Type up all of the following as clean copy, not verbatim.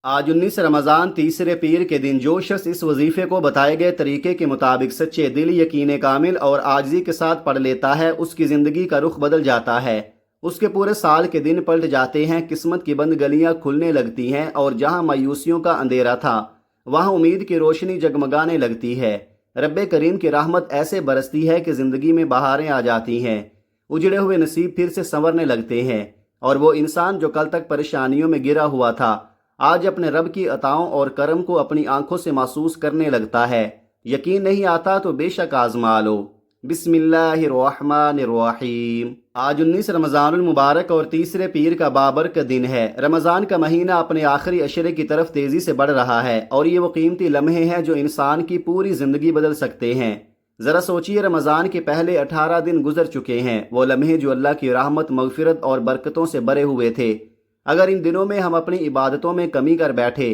آج 19 رمضان تیسرے پیر کے دن جو شخص اس وظیفے کو بتائے گئے طریقے کے مطابق سچے دل، یقین کامل اور عاجزی کے ساتھ پڑھ لیتا ہے، اس کی زندگی کا رخ بدل جاتا ہے۔ اس کے پورے سال کے دن پلٹ جاتے ہیں، قسمت کی بند گلیاں کھلنے لگتی ہیں، اور جہاں مایوسیوں کا اندھیرا تھا وہاں امید کی روشنی جگمگانے لگتی ہے۔ رب کریم کی رحمت ایسے برستی ہے کہ زندگی میں بہاریں آ جاتی ہیں، اجڑے ہوئے نصیب پھر سے سنورنے لگتے ہیں، اور وہ انسان جو کل تک پریشانیوں میں گرا ہوا تھا آج اپنے رب کی عطاؤں اور کرم کو اپنی آنکھوں سے محسوس کرنے لگتا ہے۔ یقین نہیں آتا تو بے شک آزما لو۔ بسم اللہ الرحمن الرحیم۔ آج 19 رمضان المبارک اور تیسرے پیر کا بابرکت دن ہے۔ رمضان کا مہینہ اپنے آخری عشرے کی طرف تیزی سے بڑھ رہا ہے، اور یہ وہ قیمتی لمحے ہیں جو انسان کی پوری زندگی بدل سکتے ہیں۔ ذرا سوچئے، رمضان کے پہلے 18 دن گزر چکے ہیں، وہ لمحے جو اللہ کی رحمت، مغفرت اور برکتوں سے بھرے ہوئے تھے۔ اگر ان دنوں میں ہم اپنی عبادتوں میں کمی کر بیٹھے،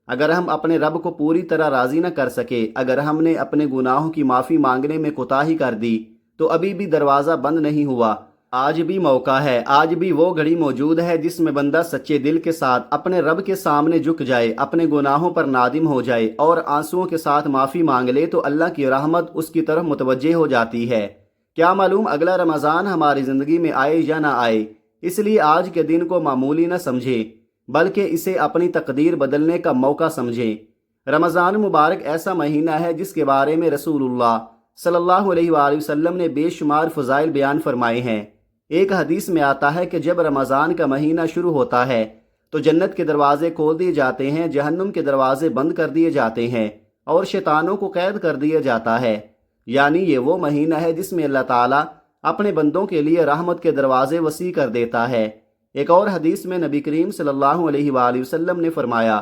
اگر ہم اپنے رب کو پوری طرح راضی نہ کر سکے، اگر ہم نے اپنے گناہوں کی معافی مانگنے میں کوتاہی کر دی، تو ابھی بھی دروازہ بند نہیں ہوا۔ آج بھی موقع ہے، آج بھی وہ گھڑی موجود ہے جس میں بندہ سچے دل کے ساتھ اپنے رب کے سامنے جھک جائے، اپنے گناہوں پر نادم ہو جائے اور آنسوؤں کے ساتھ معافی مانگ لے، تو اللہ کی رحمت اس کی طرف متوجہ ہو جاتی ہے۔ کیا معلوم اگلا رمضان ہماری زندگی میں آئے یا نہ آئے، اس لیے آج کے دن کو معمولی نہ سمجھیں، بلکہ اسے اپنی تقدیر بدلنے کا موقع سمجھیں۔ رمضان مبارک ایسا مہینہ ہے جس کے بارے میں رسول اللہ صلی اللہ علیہ وآلہ وسلم نے بے شمار فضائل بیان فرمائے ہیں۔ ایک حدیث میں آتا ہے کہ جب رمضان کا مہینہ شروع ہوتا ہے تو جنت کے دروازے کھول دیے جاتے ہیں، جہنم کے دروازے بند کر دیے جاتے ہیں، اور شیطانوں کو قید کر دیا جاتا ہے۔ یعنی یہ وہ مہینہ ہے جس میں اللہ تعالیٰ اپنے بندوں کے لیے رحمت کے دروازے وسیع کر دیتا ہے۔ ایک اور حدیث میں نبی کریم صلی اللہ علیہ وآلہ وسلم نے فرمایا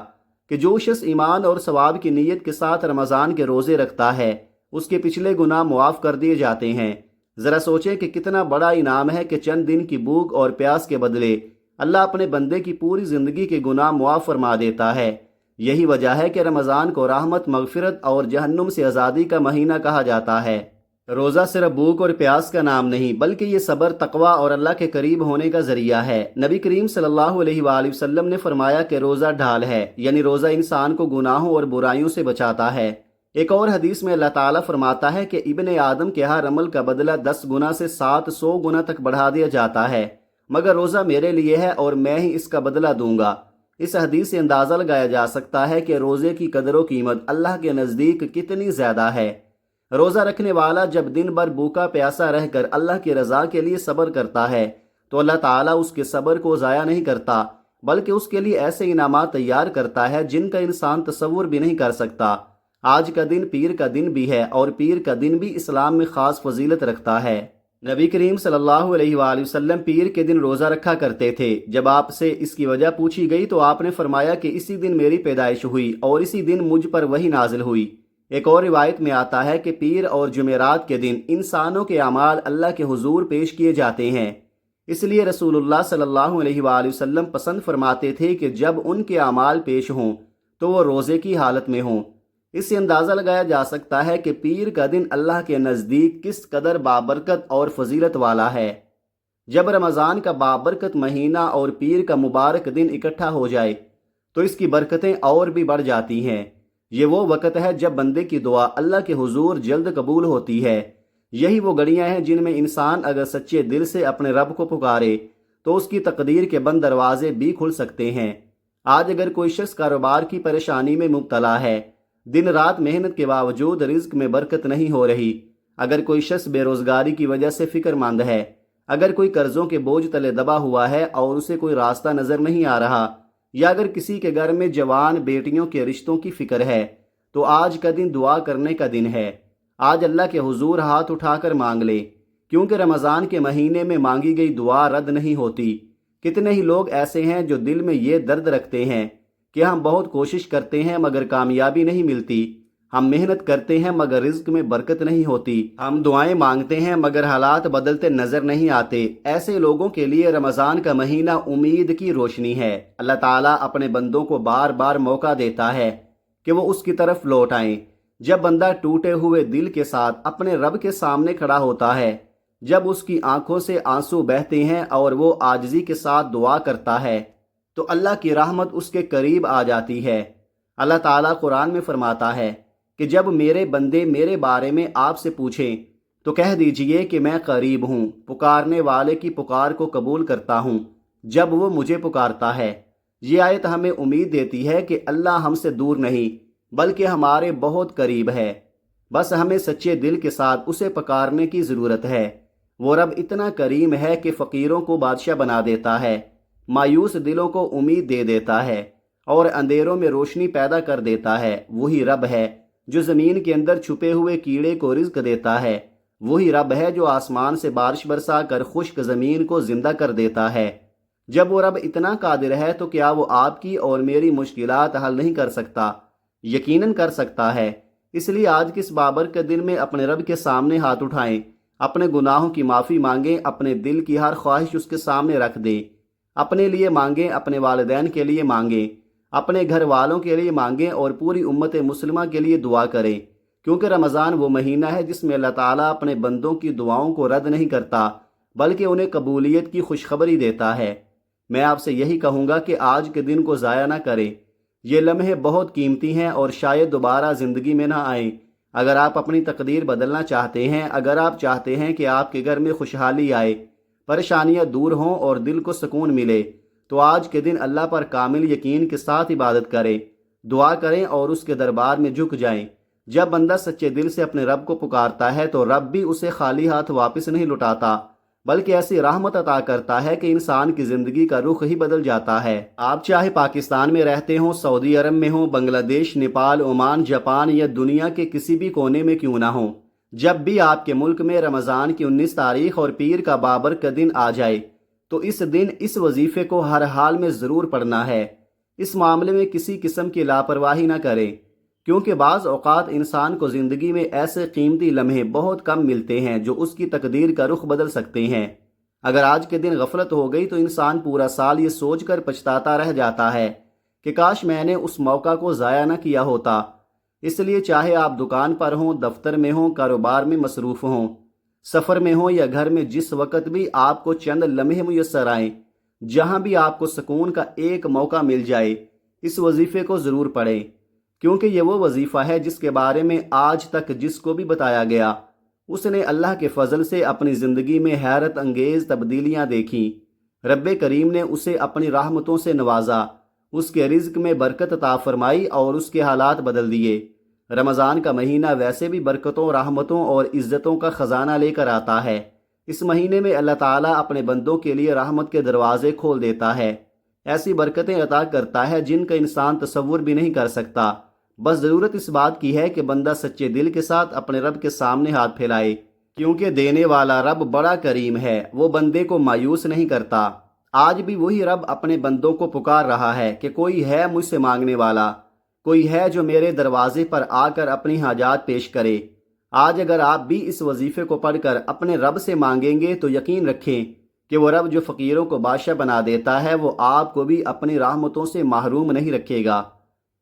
کہ جو شخص ایمان اور ثواب کی نیت کے ساتھ رمضان کے روزے رکھتا ہے، اس کے پچھلے گناہ معاف کر دیے جاتے ہیں۔ ذرا سوچیں کہ کتنا بڑا انعام ہے کہ چند دن کی بھوک اور پیاس کے بدلے اللہ اپنے بندے کی پوری زندگی کے گناہ معاف فرما دیتا ہے۔ یہی وجہ ہے کہ رمضان کو رحمت، مغفرت اور جہنم سے آزادی کا مہینہ کہا جاتا ہے۔ روزہ صرف بھوک اور پیاس کا نام نہیں، بلکہ یہ صبر، تقوی اور اللہ کے قریب ہونے کا ذریعہ ہے۔ نبی کریم صلی اللہ علیہ وآلہ وسلم نے فرمایا کہ روزہ ڈھال ہے، یعنی روزہ انسان کو گناہوں اور برائیوں سے بچاتا ہے۔ ایک اور حدیث میں اللہ تعالیٰ فرماتا ہے کہ ابن آدم کے ہر عمل کا بدلہ 10 گنا سے 700 گنا تک بڑھا دیا جاتا ہے، مگر روزہ میرے لیے ہے اور میں ہی اس کا بدلہ دوں گا۔ اس حدیث سے اندازہ لگایا جا سکتا ہے کہ روزے کی قدر و قیمت اللہ کے نزدیک کتنی زیادہ ہے۔ روزہ رکھنے والا جب دن بھر بھوکا پیاسا رہ کر اللہ کی رضا کے لیے صبر کرتا ہے تو اللہ تعالیٰ اس کے صبر کو ضائع نہیں کرتا، بلکہ اس کے لیے ایسے انعامات تیار کرتا ہے جن کا انسان تصور بھی نہیں کر سکتا۔ آج کا دن پیر کا دن بھی ہے، اور پیر کا دن بھی اسلام میں خاص فضیلت رکھتا ہے۔ نبی کریم صلی اللہ علیہ وآلہ وسلم پیر کے دن روزہ رکھا کرتے تھے۔ جب آپ سے اس کی وجہ پوچھی گئی تو آپ نے فرمایا کہ اسی دن میری پیدائش ہوئی اور اسی دن مجھ پر وحی نازل ہوئی۔ ایک اور روایت میں آتا ہے کہ پیر اور جمعرات کے دن انسانوں کے اعمال اللہ کے حضور پیش کیے جاتے ہیں۔ اس لیے رسول اللہ صلی اللہ علیہ وآلہ وسلم پسند فرماتے تھے کہ جب ان کے اعمال پیش ہوں تو وہ روزے کی حالت میں ہوں۔ اس سے اندازہ لگایا جا سکتا ہے کہ پیر کا دن اللہ کے نزدیک کس قدر بابرکت اور فضیلت والا ہے۔ جب رمضان کا بابرکت مہینہ اور پیر کا مبارک دن اکٹھا ہو جائے تو اس کی برکتیں اور بھی بڑھ جاتی ہیں۔ یہ وہ وقت ہے جب بندے کی دعا اللہ کے حضور جلد قبول ہوتی ہے۔ یہی وہ گھڑیاں ہیں جن میں انسان اگر سچے دل سے اپنے رب کو پکارے تو اس کی تقدیر کے بند دروازے بھی کھل سکتے ہیں۔ آج اگر کوئی شخص کاروبار کی پریشانی میں مبتلا ہے، دن رات محنت کے باوجود رزق میں برکت نہیں ہو رہی، اگر کوئی شخص بے روزگاری کی وجہ سے فکر مند ہے، اگر کوئی قرضوں کے بوجھ تلے دبا ہوا ہے اور اسے کوئی راستہ نظر نہیں آ رہا، یا اگر کسی کے گھر میں جوان بیٹیوں کے رشتوں کی فکر ہے، تو آج کا دن دعا کرنے کا دن ہے۔ آج اللہ کے حضور ہاتھ اٹھا کر مانگ لے، کیونکہ رمضان کے مہینے میں مانگی گئی دعا رد نہیں ہوتی۔ کتنے ہی لوگ ایسے ہیں جو دل میں یہ درد رکھتے ہیں کہ ہم بہت کوشش کرتے ہیں مگر کامیابی نہیں ملتی، ہم محنت کرتے ہیں مگر رزق میں برکت نہیں ہوتی، ہم دعائیں مانگتے ہیں مگر حالات بدلتے نظر نہیں آتے۔ ایسے لوگوں کے لیے رمضان کا مہینہ امید کی روشنی ہے۔ اللہ تعالیٰ اپنے بندوں کو بار بار موقع دیتا ہے کہ وہ اس کی طرف لوٹ آئیں۔ جب بندہ ٹوٹے ہوئے دل کے ساتھ اپنے رب کے سامنے کھڑا ہوتا ہے، جب اس کی آنکھوں سے آنسو بہتے ہیں اور وہ عاجزی کے ساتھ دعا کرتا ہے، تو اللہ کی رحمت اس کے قریب آ جاتی ہے۔ اللہ تعالیٰ قرآن میں فرماتا ہے کہ جب میرے بندے میرے بارے میں آپ سے پوچھیں تو کہہ دیجئے کہ میں قریب ہوں، پکارنے والے کی پکار کو قبول کرتا ہوں جب وہ مجھے پکارتا ہے۔ یہ آیت ہمیں امید دیتی ہے کہ اللہ ہم سے دور نہیں بلکہ ہمارے بہت قریب ہے، بس ہمیں سچے دل کے ساتھ اسے پکارنے کی ضرورت ہے۔ وہ رب اتنا کریم ہے کہ فقیروں کو بادشاہ بنا دیتا ہے، مایوس دلوں کو امید دے دیتا ہے اور اندھیروں میں روشنی پیدا کر دیتا ہے۔ وہی رب ہے جو زمین کے اندر چھپے ہوئے کیڑے کو رزق دیتا ہے، وہی رب ہے جو آسمان سے بارش برسا کر خشک زمین کو زندہ کر دیتا ہے۔ جب وہ رب اتنا قادر ہے تو کیا وہ آپ کی اور میری مشکلات حل نہیں کر سکتا؟ یقیناً کر سکتا ہے۔ اس لیے آج کے اس بابرکت دن میں اپنے رب کے سامنے ہاتھ اٹھائیں، اپنے گناہوں کی معافی مانگیں، اپنے دل کی ہر خواہش اس کے سامنے رکھ دیں، اپنے لیے مانگیں، اپنے والدین کے لیے مانگیں، اپنے گھر والوں کے لیے مانگیں اور پوری امت مسلمہ کے لیے دعا کریں، کیونکہ رمضان وہ مہینہ ہے جس میں اللہ تعالیٰ اپنے بندوں کی دعاؤں کو رد نہیں کرتا بلکہ انہیں قبولیت کی خوشخبری دیتا ہے۔ میں آپ سے یہی کہوں گا کہ آج کے دن کو ضائع نہ کریں، یہ لمحے بہت قیمتی ہیں اور شاید دوبارہ زندگی میں نہ آئیں۔ اگر آپ اپنی تقدیر بدلنا چاہتے ہیں، اگر آپ چاہتے ہیں کہ آپ کے گھر میں خوشحالی آئے، پریشانیاں دور ہوں اور دل کو سکون ملے، تو آج کے دن اللہ پر کامل یقین کے ساتھ عبادت کریں، دعا کریں اور اس کے دربار میں جھک جائیں۔ جب بندہ سچے دل سے اپنے رب کو پکارتا ہے تو رب بھی اسے خالی ہاتھ واپس نہیں لوٹاتا بلکہ ایسی رحمت عطا کرتا ہے کہ انسان کی زندگی کا رخ ہی بدل جاتا ہے۔ آپ چاہے پاکستان میں رہتے ہوں، سعودی عرب میں ہوں، بنگلہ دیش، نیپال، عمان، جاپان یا دنیا کے کسی بھی کونے میں کیوں نہ ہوں، جب بھی آپ کے ملک میں رمضان کی 19 تاریخ اور پیر کا بابرکت دن آ جائے تو اس دن اس وظیفے کو ہر حال میں ضرور پڑھنا ہے۔ اس معاملے میں کسی قسم کی لاپرواہی نہ کریں، کیونکہ بعض اوقات انسان کو زندگی میں ایسے قیمتی لمحے بہت کم ملتے ہیں جو اس کی تقدیر کا رخ بدل سکتے ہیں۔ اگر آج کے دن غفلت ہو گئی تو انسان پورا سال یہ سوچ کر پچھتاتا رہ جاتا ہے کہ کاش میں نے اس موقع کو ضائع نہ کیا ہوتا۔ اس لیے چاہے آپ دکان پر ہوں، دفتر میں ہوں، کاروبار میں مصروف ہوں، سفر میں ہوں یا گھر میں، جس وقت بھی آپ کو چند لمحے میسر آئیں، جہاں بھی آپ کو سکون کا ایک موقع مل جائے، اس وظیفے کو ضرور پڑھیں، کیونکہ یہ وہ وظیفہ ہے جس کے بارے میں آج تک جس کو بھی بتایا گیا اس نے اللہ کے فضل سے اپنی زندگی میں حیرت انگیز تبدیلیاں دیکھیں۔ رب کریم نے اسے اپنی رحمتوں سے نوازا، اس کے رزق میں برکت عطا فرمائی اور اس کے حالات بدل دیے۔ رمضان کا مہینہ ویسے بھی برکتوں، رحمتوں اور عزتوں کا خزانہ لے کر آتا ہے۔ اس مہینے میں اللہ تعالیٰ اپنے بندوں کے لیے رحمت کے دروازے کھول دیتا ہے، ایسی برکتیں عطا کرتا ہے جن کا انسان تصور بھی نہیں کر سکتا۔ بس ضرورت اس بات کی ہے کہ بندہ سچے دل کے ساتھ اپنے رب کے سامنے ہاتھ پھیلائے، کیونکہ دینے والا رب بڑا کریم ہے، وہ بندے کو مایوس نہیں کرتا۔ آج بھی وہی رب اپنے بندوں کو پکار رہا ہے کہ کوئی ہے مجھ سے مانگنے والا، کوئی ہے جو میرے دروازے پر آ کر اپنی حاجات پیش کرے۔ آج اگر آپ بھی اس وظیفے کو پڑھ کر اپنے رب سے مانگیں گے تو یقین رکھیں کہ وہ رب جو فقیروں کو بادشاہ بنا دیتا ہے وہ آپ کو بھی اپنی رحمتوں سے محروم نہیں رکھے گا۔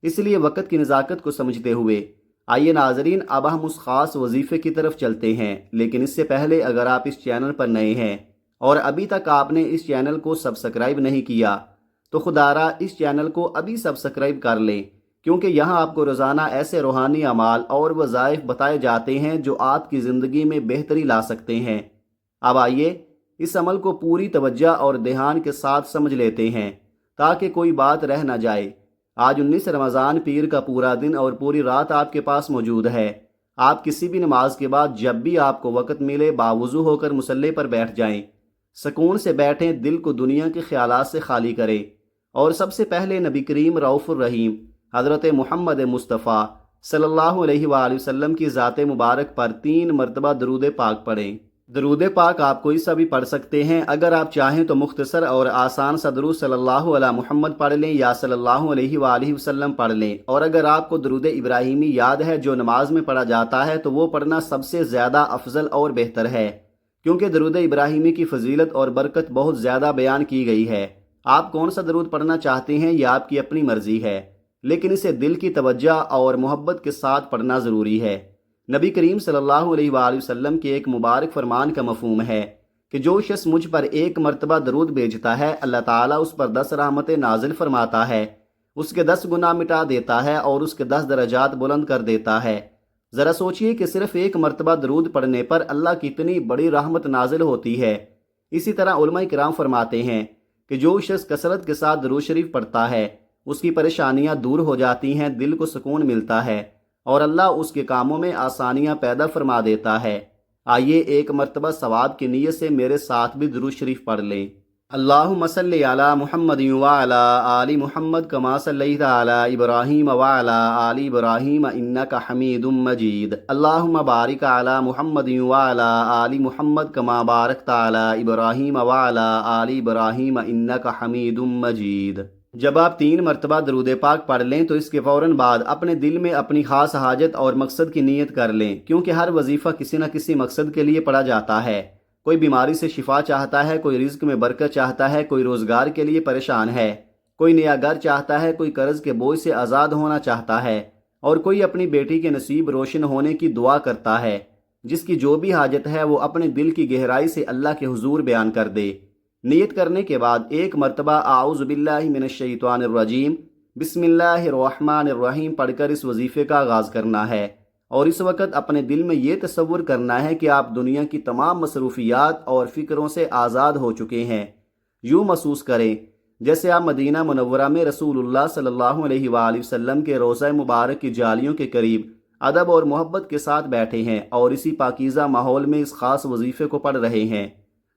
اس لیے وقت کی نزاکت کو سمجھتے ہوئے آئیے ناظرین، اب ہم اس خاص وظیفے کی طرف چلتے ہیں، لیکن اس سے پہلے اگر آپ اس چینل پر نئے ہیں اور ابھی تک آپ نے اس چینل کو سبسکرائب نہیں کیا تو خدارا اس چینل کو ابھی سبسکرائب کر لیں، کیونکہ یہاں آپ کو روزانہ ایسے روحانی اعمال اور وظائف بتائے جاتے ہیں جو آپ کی زندگی میں بہتری لا سکتے ہیں۔ اب آئیے اس عمل کو پوری توجہ اور دھیان کے ساتھ سمجھ لیتے ہیں تاکہ کوئی بات رہ نہ جائے۔ آج 19 رمضان پیر کا پورا دن اور پوری رات آپ کے پاس موجود ہے۔ آپ کسی بھی نماز کے بعد جب بھی آپ کو وقت ملے باوضو ہو کر مصلی پر بیٹھ جائیں، سکون سے بیٹھیں، دل کو دنیا کے خیالات سے خالی کریں اور سب سے پہلے نبی کریم رؤوف الرحیم حضرت محمد مصطفیٰ صلی اللہ علیہ وآلہ وسلم کی ذات مبارک پر 3 مرتبہ درود پاک پڑھیں۔ درود پاک آپ کوئی سا بھی پڑھ سکتے ہیں، اگر آپ چاہیں تو مختصر اور آسان سا درود صلی اللہ علیہ محمد پڑھ لیں یا صلی اللہ علیہ وآلہ وسلم پڑھ لیں، اور اگر آپ کو درود ابراہیمی یاد ہے جو نماز میں پڑھا جاتا ہے تو وہ پڑھنا سب سے زیادہ افضل اور بہتر ہے، کیونکہ درود ابراہیمی کی فضیلت اور برکت بہت زیادہ بیان کی گئی ہے۔ آپ کون سا درود پڑھنا چاہتے ہیں یہ آپ کی اپنی مرضی ہے، لیکن اسے دل کی توجہ اور محبت کے ساتھ پڑھنا ضروری ہے۔ نبی کریم صلی اللہ علیہ وآلہ وسلم کے ایک مبارک فرمان کا مفہوم ہے کہ جو شخص مجھ پر ایک مرتبہ درود بھیجتا ہے اللہ تعالیٰ اس پر 10 رحمتیں نازل فرماتا ہے، اس کے 10 گناہ مٹا دیتا ہے اور اس کے 10 درجات بلند کر دیتا ہے۔ ذرا سوچئے کہ صرف ایک مرتبہ درود پڑھنے پر اللہ کی اتنی بڑی رحمت نازل ہوتی ہے۔ اسی طرح علماء کرام فرماتے ہیں کہ جو شخص کثرت کے ساتھ درود شریف پڑھتا ہے اس کی پریشانیاں دور ہو جاتی ہیں، دل کو سکون ملتا ہے اور اللہ اس کے کاموں میں آسانیاں پیدا فرما دیتا ہے۔ آئیے ایک مرتبہ ثواب کی نیت سے میرے ساتھ بھی درود شریف پڑھ لیں۔ اللہم صلی علی محمد وعلی آل محمد کما صلیت علی ابراہیم وعلی آل ابراہیم انک حمید مجید۔ اللہم بارک علی محمد وعلی آل محمد کما بارکت علی ابراہیم وعلی آل ابراہیم انک حمید مجید۔ جب آپ 3 مرتبہ درود پاک پڑھ لیں تو اس کے فوراً بعد اپنے دل میں اپنی خاص حاجت اور مقصد کی نیت کر لیں، کیونکہ ہر وظیفہ کسی نہ کسی مقصد کے لیے پڑھا جاتا ہے۔ کوئی بیماری سے شفا چاہتا ہے، کوئی رزق میں برکت چاہتا ہے، کوئی روزگار کے لیے پریشان ہے، کوئی نیا گھر چاہتا ہے، کوئی قرض کے بوجھ سے آزاد ہونا چاہتا ہے، اور کوئی اپنی بیٹی کے نصیب روشن ہونے کی دعا کرتا ہے۔ جس کی جو بھی حاجت ہے وہ اپنے دل کی گہرائی سے اللہ کے حضور بیان کر دے۔ نیت کرنے کے بعد 1 مرتبہ اعوذ باللہ من الشیطان الرجیم بسم اللہ الرحمن الرحیم پڑھ کر اس وظیفے کا آغاز کرنا ہے، اور اس وقت اپنے دل میں یہ تصور کرنا ہے کہ آپ دنیا کی تمام مصروفیات اور فکروں سے آزاد ہو چکے ہیں۔ یوں محسوس کریں جیسے آپ مدینہ منورہ میں رسول اللہ صلی اللہ علیہ وآلہ وسلم کے روضہ مبارک کی جالیوں کے قریب ادب اور محبت کے ساتھ بیٹھے ہیں اور اسی پاکیزہ ماحول میں اس خاص وظیفے کو پڑھ رہے ہیں۔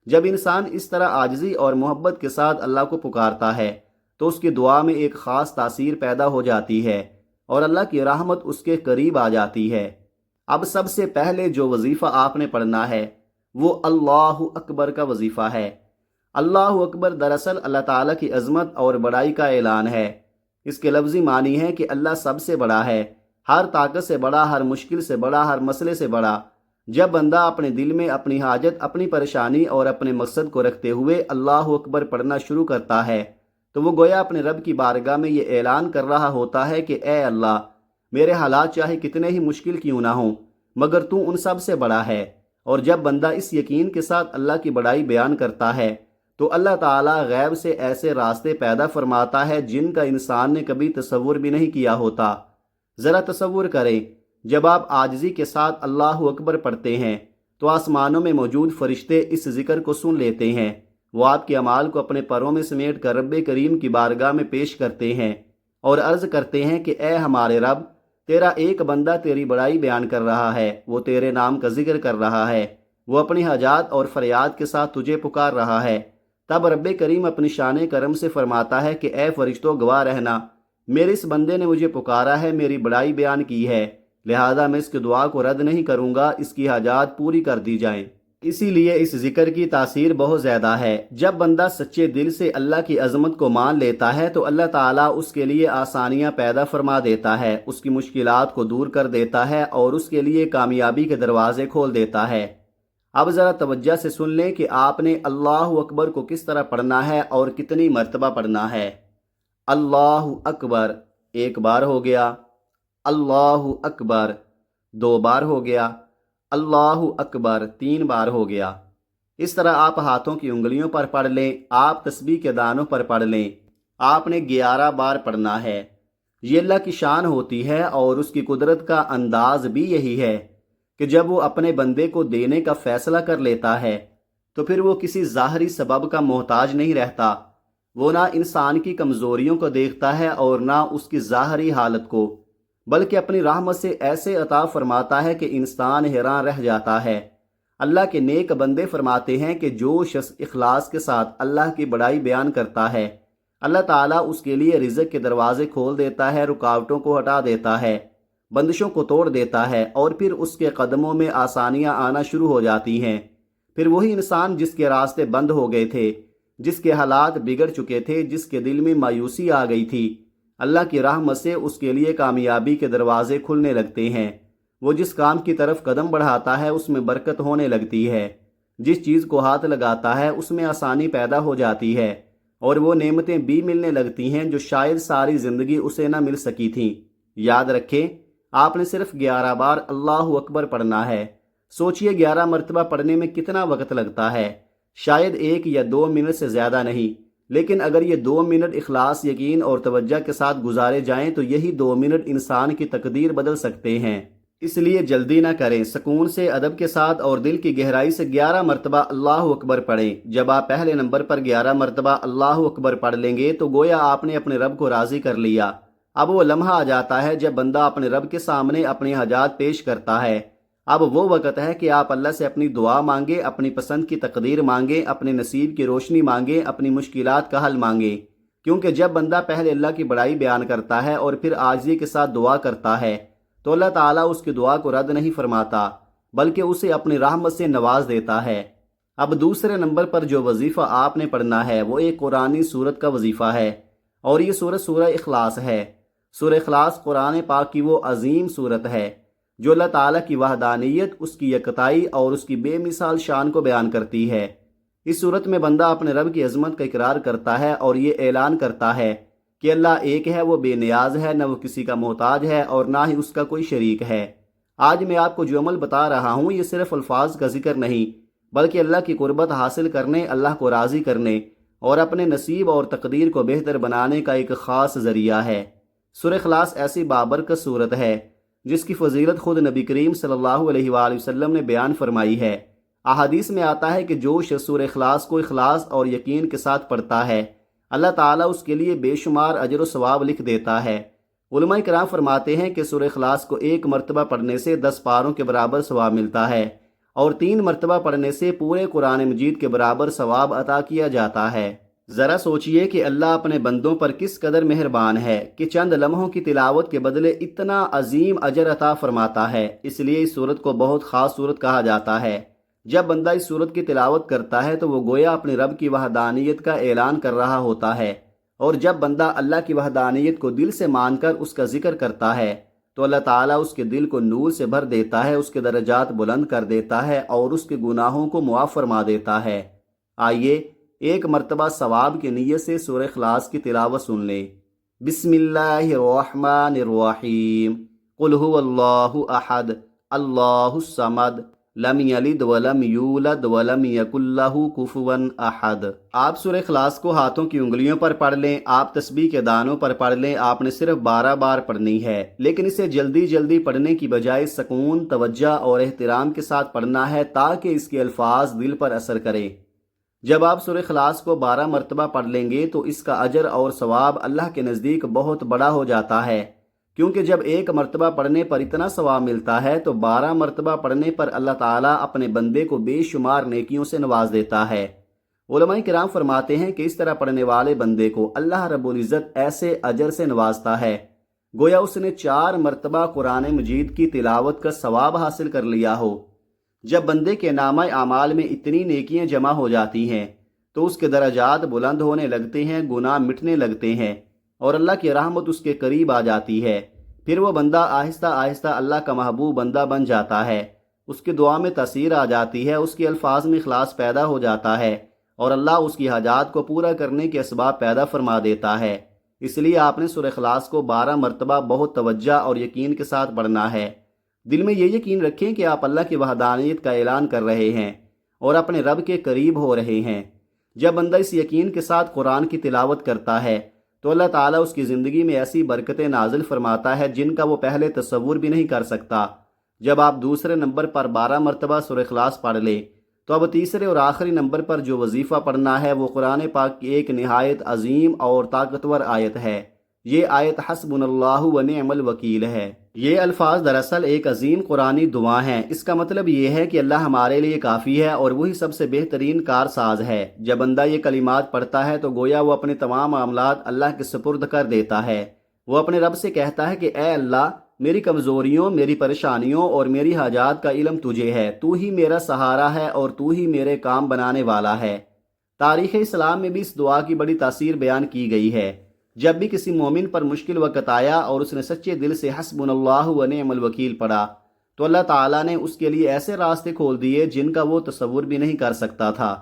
جب انسان اس طرح عاجزی اور محبت کے ساتھ اللہ کو پکارتا ہے تو اس کی دعا میں ایک خاص تاثیر پیدا ہو جاتی ہے اور اللہ کی رحمت اس کے قریب آ جاتی ہے۔ اب سب سے پہلے جو وظیفہ آپ نے پڑھنا ہے وہ اللہ اکبر کا وظیفہ ہے۔ اللہ اکبر دراصل اللہ تعالیٰ کی عظمت اور بڑائی کا اعلان ہے۔ اس کے لفظی معنی ہے کہ اللہ سب سے بڑا ہے، ہر طاقت سے بڑا، ہر مشکل سے بڑا، ہر مسئلے سے بڑا۔ جب بندہ اپنے دل میں اپنی حاجت، اپنی پریشانی اور اپنے مقصد کو رکھتے ہوئے اللہ اکبر پڑھنا شروع کرتا ہے تو وہ گویا اپنے رب کی بارگاہ میں یہ اعلان کر رہا ہوتا ہے کہ اے اللہ، میرے حالات چاہے کتنے ہی مشکل کیوں نہ ہوں مگر تو ان سب سے بڑا ہے۔ اور جب بندہ اس یقین کے ساتھ اللہ کی بڑائی بیان کرتا ہے تو اللہ تعالیٰ غیب سے ایسے راستے پیدا فرماتا ہے جن کا انسان نے کبھی تصور بھی نہیں کیا ہوتا۔ ذرا تصور کریں جب آپ عاجزی کے ساتھ اللہ اکبر پڑھتے ہیں تو آسمانوں میں موجود فرشتے اس ذکر کو سن لیتے ہیں، وہ آپ کے اعمال کو اپنے پروں میں سمیٹ کر رب کریم کی بارگاہ میں پیش کرتے ہیں اور عرض کرتے ہیں کہ اے ہمارے رب، تیرا ایک بندہ تیری بڑائی بیان کر رہا ہے، وہ تیرے نام کا ذکر کر رہا ہے، وہ اپنی حاجات اور فریاد کے ساتھ تجھے پکار رہا ہے۔ تب رب کریم اپنی شان کرم سے فرماتا ہے کہ اے فرشتوں گواہ رہنا، میرے اس بندے نے مجھے پکارا ہے، میری بڑائی بیان کی ہے، لہذا میں اس کی دعا کو رد نہیں کروں گا، اس کی حاجات پوری کر دی جائیں۔ اسی لیے اس ذکر کی تاثیر بہت زیادہ ہے۔ جب بندہ سچے دل سے اللہ کی عظمت کو مان لیتا ہے تو اللہ تعالیٰ اس کے لیے آسانیاں پیدا فرما دیتا ہے، اس کی مشکلات کو دور کر دیتا ہے اور اس کے لیے کامیابی کے دروازے کھول دیتا ہے۔ اب ذرا توجہ سے سن لیں کہ آپ نے اللہ اکبر کو کس طرح پڑھنا ہے اور کتنی مرتبہ پڑھنا ہے۔ اللہ اکبر 1 بار ہو گیا، اللہ اکبر 2 بار ہو گیا، اللہ اکبر 3 بار ہو گیا۔ اس طرح آپ ہاتھوں کی انگلیوں پر پڑھ لیں، آپ تسبیح کے دانوں پر پڑھ لیں۔ آپ نے 11 بار پڑھنا ہے۔ یہ اللہ کی شان ہوتی ہے اور اس کی قدرت کا انداز بھی یہی ہے کہ جب وہ اپنے بندے کو دینے کا فیصلہ کر لیتا ہے تو پھر وہ کسی ظاہری سبب کا محتاج نہیں رہتا۔ وہ نہ انسان کی کمزوریوں کو دیکھتا ہے اور نہ اس کی ظاہری حالت کو، بلکہ اپنی رحمت سے ایسے عطا فرماتا ہے کہ انسان حیران رہ جاتا ہے۔ اللہ کے نیک بندے فرماتے ہیں کہ جو شخص اخلاص کے ساتھ اللہ کی بڑائی بیان کرتا ہے اللہ تعالیٰ اس کے لیے رزق کے دروازے کھول دیتا ہے، رکاوٹوں کو ہٹا دیتا ہے، بندشوں کو توڑ دیتا ہے اور پھر اس کے قدموں میں آسانیاں آنا شروع ہو جاتی ہیں۔ پھر وہی انسان جس کے راستے بند ہو گئے تھے، جس کے حالات بگڑ چکے تھے، جس کے دل میں مایوسی آ گئی تھی، اللہ کی رحمت سے اس کے لیے کامیابی کے دروازے کھلنے لگتے ہیں۔ وہ جس کام کی طرف قدم بڑھاتا ہے اس میں برکت ہونے لگتی ہے، جس چیز کو ہاتھ لگاتا ہے اس میں آسانی پیدا ہو جاتی ہے اور وہ نعمتیں بھی ملنے لگتی ہیں جو شاید ساری زندگی اسے نہ مل سکی تھیں۔ یاد رکھیں، آپ نے صرف 11 بار اللہ اکبر پڑھنا ہے۔ سوچئے 11 مرتبہ پڑھنے میں کتنا وقت لگتا ہے۔ شاید 1 یا 2 منٹ سے زیادہ نہیں، لیکن اگر یہ 2 منٹ اخلاص، یقین اور توجہ کے ساتھ گزارے جائیں تو یہی 2 منٹ انسان کی تقدیر بدل سکتے ہیں۔ اس لیے جلدی نہ کریں، سکون سے، ادب کے ساتھ اور دل کی گہرائی سے 11 مرتبہ اللہ اکبر پڑھیں۔ جب آپ پہلے نمبر پر 11 مرتبہ اللہ اکبر پڑھ لیں گے تو گویا آپ نے اپنے رب کو راضی کر لیا۔ اب وہ لمحہ آ جاتا ہے جب بندہ اپنے رب کے سامنے اپنی حاجات پیش کرتا ہے۔ اب وہ وقت ہے کہ آپ اللہ سے اپنی دعا مانگیں، اپنی پسند کی تقدیر مانگیں، اپنے نصیب کی روشنی مانگیں، اپنی مشکلات کا حل مانگیں، کیونکہ جب بندہ پہلے اللہ کی بڑائی بیان کرتا ہے اور پھر عاجزی کے ساتھ دعا کرتا ہے تو اللہ تعالیٰ اس کی دعا کو رد نہیں فرماتا بلکہ اسے اپنی رحمت سے نواز دیتا ہے۔ اب دوسرے نمبر پر جو وظیفہ آپ نے پڑھنا ہے وہ ایک قرآنی سورت کا وظیفہ ہے، اور یہ سورت سورہ اخلاص ہے۔ سورہ اخلاص قرآن پاک کی وہ عظیم سورت ہے جو اللہ تعالیٰ کی وحدانیت، اس کی یکتائی اور اس کی بے مثال شان کو بیان کرتی ہے۔ اس صورت میں بندہ اپنے رب کی عظمت کا اقرار کرتا ہے اور یہ اعلان کرتا ہے کہ اللہ ایک ہے، وہ بے نیاز ہے، نہ وہ کسی کا محتاج ہے اور نہ ہی اس کا کوئی شریک ہے۔ آج میں آپ کو جو عمل بتا رہا ہوں یہ صرف الفاظ کا ذکر نہیں بلکہ اللہ کی قربت حاصل کرنے، اللہ کو راضی کرنے اور اپنے نصیب اور تقدیر کو بہتر بنانے کا ایک خاص ذریعہ ہے۔ سورہ اخلاص ایسی بابرکت صورت ہے جس کی فضیلت خود نبی کریم صلی اللہ علیہ وآلہ وسلم نے بیان فرمائی ہے۔ احادیث میں آتا ہے کہ جو شخص سورہ اخلاص کو اخلاص اور یقین کے ساتھ پڑھتا ہے اللہ تعالیٰ اس کے لیے بے شمار اجر و ثواب لکھ دیتا ہے۔ علماء کرام فرماتے ہیں کہ سورہ اخلاص کو 1 مرتبہ پڑھنے سے 10 پاروں کے برابر ثواب ملتا ہے اور 3 مرتبہ پڑھنے سے پورے قرآن مجید کے برابر ثواب عطا کیا جاتا ہے۔ ذرا سوچئے کہ اللہ اپنے بندوں پر کس قدر مہربان ہے کہ چند لمحوں کی تلاوت کے بدلے اتنا عظیم اجر عطا فرماتا ہے۔ اس لیے اس سورت کو بہت خاص سورت کہا جاتا ہے۔ جب بندہ اس سورت کی تلاوت کرتا ہے تو وہ گویا اپنے رب کی وحدانیت کا اعلان کر رہا ہوتا ہے، اور جب بندہ اللہ کی وحدانیت کو دل سے مان کر اس کا ذکر کرتا ہے تو اللہ تعالیٰ اس کے دل کو نور سے بھر دیتا ہے، اس کے درجات بلند کر دیتا ہے اور اس کے گناہوں کو معاف فرما دیتا ہے۔ آئیے 1 مرتبہ ثواب کی نیت سے سورہ اخلاص کی تلاوت سن لیں۔ بسم اللہ الرحمن الرحیم، قل هو اللہ احد اللہ الصمد لم یلد ولم یولد ولم یکن لہ کفوا احد۔ آپ سورہ اخلاص کو ہاتھوں کی انگلیوں پر پڑھ لیں، آپ تسبیح کے دانوں پر پڑھ لیں۔ آپ نے صرف 12 بار پڑھنی ہے، لیکن اسے جلدی جلدی پڑھنے کی بجائے سکون، توجہ اور احترام کے ساتھ پڑھنا ہے تاکہ اس کے الفاظ دل پر اثر کریں۔ جب آپ سورہ اخلاص کو 12 مرتبہ پڑھ لیں گے تو اس کا اجر اور ثواب اللہ کے نزدیک بہت بڑا ہو جاتا ہے، کیونکہ جب 1 مرتبہ پڑھنے پر اتنا ثواب ملتا ہے تو 12 مرتبہ پڑھنے پر اللہ تعالیٰ اپنے بندے کو بے شمار نیکیوں سے نواز دیتا ہے۔ علماء کرام فرماتے ہیں کہ اس طرح پڑھنے والے بندے کو اللہ رب العزت ایسے اجر سے نوازتا ہے گویا اس نے 4 مرتبہ قرآن مجید کی تلاوت کا ثواب حاصل کر لیا ہو۔ جب بندے کے نامہ اعمال میں اتنی نیکیاں جمع ہو جاتی ہیں تو اس کے درجات بلند ہونے لگتے ہیں، گناہ مٹنے لگتے ہیں اور اللہ کی رحمت اس کے قریب آ جاتی ہے۔ پھر وہ بندہ آہستہ آہستہ اللہ کا محبوب بندہ بن جاتا ہے، اس کی دعا میں تاثیر آ جاتی ہے، اس کے الفاظ میں اخلاص پیدا ہو جاتا ہے اور اللہ اس کی حاجات کو پورا کرنے کے اسباب پیدا فرما دیتا ہے۔ اس لیے آپ نے سورہ اخلاص کو 12 مرتبہ بہت توجہ اور یقین کے ساتھ پڑھنا ہے۔ دل میں یہ یقین رکھیں کہ آپ اللہ کی وحدانیت کا اعلان کر رہے ہیں اور اپنے رب کے قریب ہو رہے ہیں۔ جب بندہ اس یقین کے ساتھ قرآن کی تلاوت کرتا ہے تو اللہ تعالیٰ اس کی زندگی میں ایسی برکتیں نازل فرماتا ہے جن کا وہ پہلے تصور بھی نہیں کر سکتا۔ جب آپ دوسرے نمبر پر 12 مرتبہ سورہ اخلاص پڑھ لیں تو اب تیسرے اور آخری نمبر پر جو وظیفہ پڑھنا ہے وہ قرآن پاک کی ایک نہایت عظیم اور طاقتور آیت ہے۔ یہ آیت حسبنا اللہ و نعم الوکیل ہے۔ یہ الفاظ دراصل ایک عظیم قرآنی دعا ہیں۔ اس کا مطلب یہ ہے کہ اللہ ہمارے لیے کافی ہے اور وہی سب سے بہترین کارساز ہے۔ جب بندہ یہ کلمات پڑھتا ہے تو گویا وہ اپنے تمام معاملات اللہ کے سپرد کر دیتا ہے۔ وہ اپنے رب سے کہتا ہے کہ اے اللہ، میری کمزوریوں، میری پریشانیوں اور میری حاجات کا علم تجھے ہے، تو ہی میرا سہارا ہے اور تو ہی میرے کام بنانے والا ہے۔ تاریخ اسلام میں بھی اس دعا کی بڑی تاثیر بیان کی گئی ہے۔ جب بھی کسی مومن پر مشکل وقت آیا اور اس نے سچے دل سے حسبنا اللہ و نعم الوکیل پڑھا تو اللہ تعالیٰ نے اس کے لیے ایسے راستے کھول دیے جن کا وہ تصور بھی نہیں کر سکتا تھا،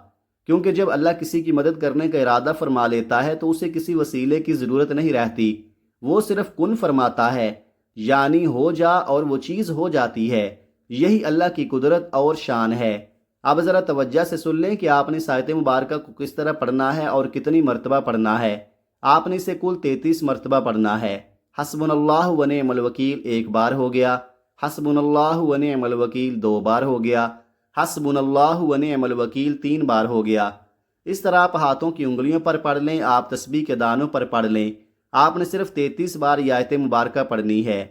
کیونکہ جب اللہ کسی کی مدد کرنے کا ارادہ فرما لیتا ہے تو اسے کسی وسیلے کی ضرورت نہیں رہتی، وہ صرف کن فرماتا ہے، یعنی ہو جا اور وہ چیز ہو جاتی ہے۔ یہی اللہ کی قدرت اور شان ہے۔ اب ذرا توجہ سے سن لیں کہ آپ نے اس آیت مبارکہ کو کس طرح پڑھنا ہے اور کتنی مرتبہ پڑھنا ہے۔ آپ نے اسے کل 33 مرتبہ پڑھنا ہے۔ حسبنا اللہ و نعم الوکیل ایک بار ہو گیا، حسبنا اللہ و نعم الوکیل 2 بار ہو گیا، حسبنا اللہ و نعم الوکیل 3 بار ہو گیا۔ اس طرح آپ ہاتھوں کی انگلیوں پر پڑھ لیں، آپ تسبیح کے دانوں پر پڑھ لیں۔ آپ نے صرف 33 بار یہ آیت مبارکہ پڑھنی ہے۔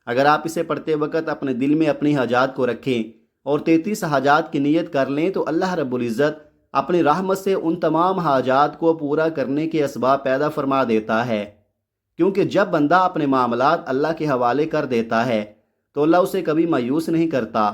اگر آپ اسے پڑھتے وقت اپنے دل میں اپنی حاجات کو رکھیں اور 33 حاجات کی نیت کر لیں تو اللہ رب العزت اپنی رحمت سے ان تمام حاجات کو پورا کرنے کے اسباب پیدا فرما دیتا ہے، کیونکہ جب بندہ اپنے معاملات اللہ کے حوالے کر دیتا ہے تو اللہ اسے کبھی مایوس نہیں کرتا۔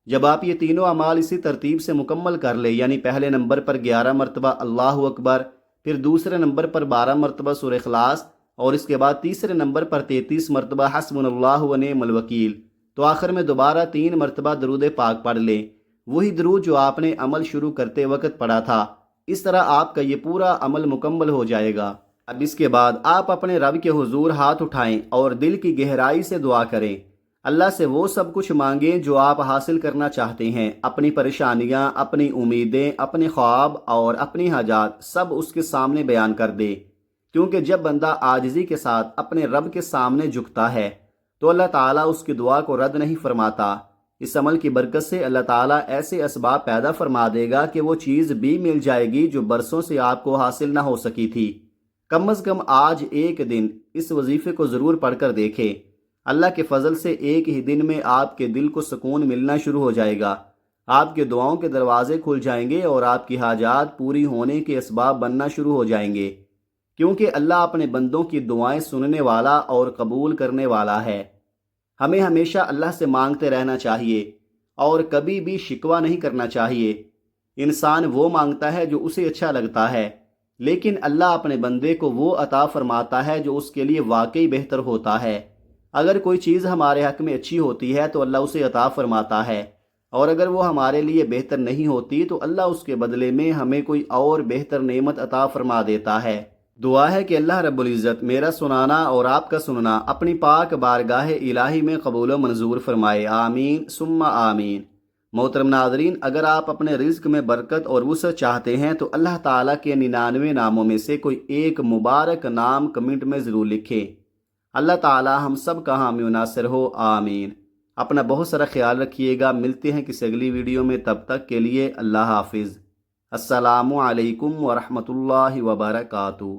جب آپ یہ تینوں اعمال اسی ترتیب سے مکمل کر لیں، یعنی پہلے نمبر پر 11 مرتبہ اللہ اکبر، پھر دوسرے نمبر پر 12 مرتبہ سورہ اخلاص، اور اس کے بعد تیسرے نمبر پر 33 مرتبہ حسبنا اللہ و نعم الوکیل، تو آخر میں دوبارہ 3 مرتبہ درود پاک پڑھ لیں، وہی درود جو آپ نے عمل شروع کرتے وقت پڑھا تھا۔ اس طرح آپ کا یہ پورا عمل مکمل ہو جائے گا۔ اب اس کے بعد آپ اپنے رب کے حضور ہاتھ اٹھائیں اور دل کی گہرائی سے دعا کریں۔ اللہ سے وہ سب کچھ مانگیں جو آپ حاصل کرنا چاہتے ہیں، اپنی پریشانیاں، اپنی امیدیں، اپنے خواب اور اپنی حاجات سب اس کے سامنے بیان کر دیں، کیونکہ جب بندہ عاجزی کے ساتھ اپنے رب کے سامنے جھکتا ہے تو اللہ تعالیٰ اس کی دعا کو رد نہیں فرماتا۔ اس عمل کی برکت سے اللہ تعالیٰ ایسے اسباب پیدا فرما دے گا کہ وہ چیز بھی مل جائے گی جو برسوں سے آپ کو حاصل نہ ہو سکی تھی۔ کم از کم آج ایک دن اس وظیفے کو ضرور پڑھ کر دیکھیں۔ اللہ کے فضل سے ایک ہی دن میں آپ کے دل کو سکون ملنا شروع ہو جائے گا، آپ کے دعاؤں کے دروازے کھل جائیں گے اور آپ کی حاجات پوری ہونے کے اسباب بننا شروع ہو جائیں گے، کیونکہ اللہ اپنے بندوں کی دعائیں سننے والا اور قبول کرنے والا ہے۔ ہمیں ہمیشہ اللہ سے مانگتے رہنا چاہیے اور کبھی بھی شکوہ نہیں کرنا چاہیے۔ انسان وہ مانگتا ہے جو اسے اچھا لگتا ہے، لیکن اللہ اپنے بندے کو وہ عطا فرماتا ہے جو اس کے لیے واقعی بہتر ہوتا ہے۔ اگر کوئی چیز ہمارے حق میں اچھی ہوتی ہے تو اللہ اسے عطا فرماتا ہے، اور اگر وہ ہمارے لیے بہتر نہیں ہوتی تو اللہ اس کے بدلے میں ہمیں کوئی اور بہتر نعمت عطا فرما دیتا ہے۔ دعا ہے کہ اللہ رب العزت میرا سنانا اور آپ کا سننا اپنی پاک بارگاہ الہی میں قبول و منظور فرمائے، آمین ثم آمین۔ محترم ناظرین، اگر آپ اپنے رزق میں برکت اور وسعت چاہتے ہیں تو اللہ تعالیٰ کے 99 ناموں میں سے کوئی ایک مبارک نام کمنٹ میں ضرور لکھیں۔ اللہ تعالیٰ ہم سب کا حامی و ناصر ہو، آمین۔ اپنا بہت سارا خیال رکھیے گا، ملتے ہیں کسی اگلی ویڈیو میں، تب تک کے لیے اللہ حافظ۔ السلام علیکم ورحمۃ اللہ وبرکاتہ۔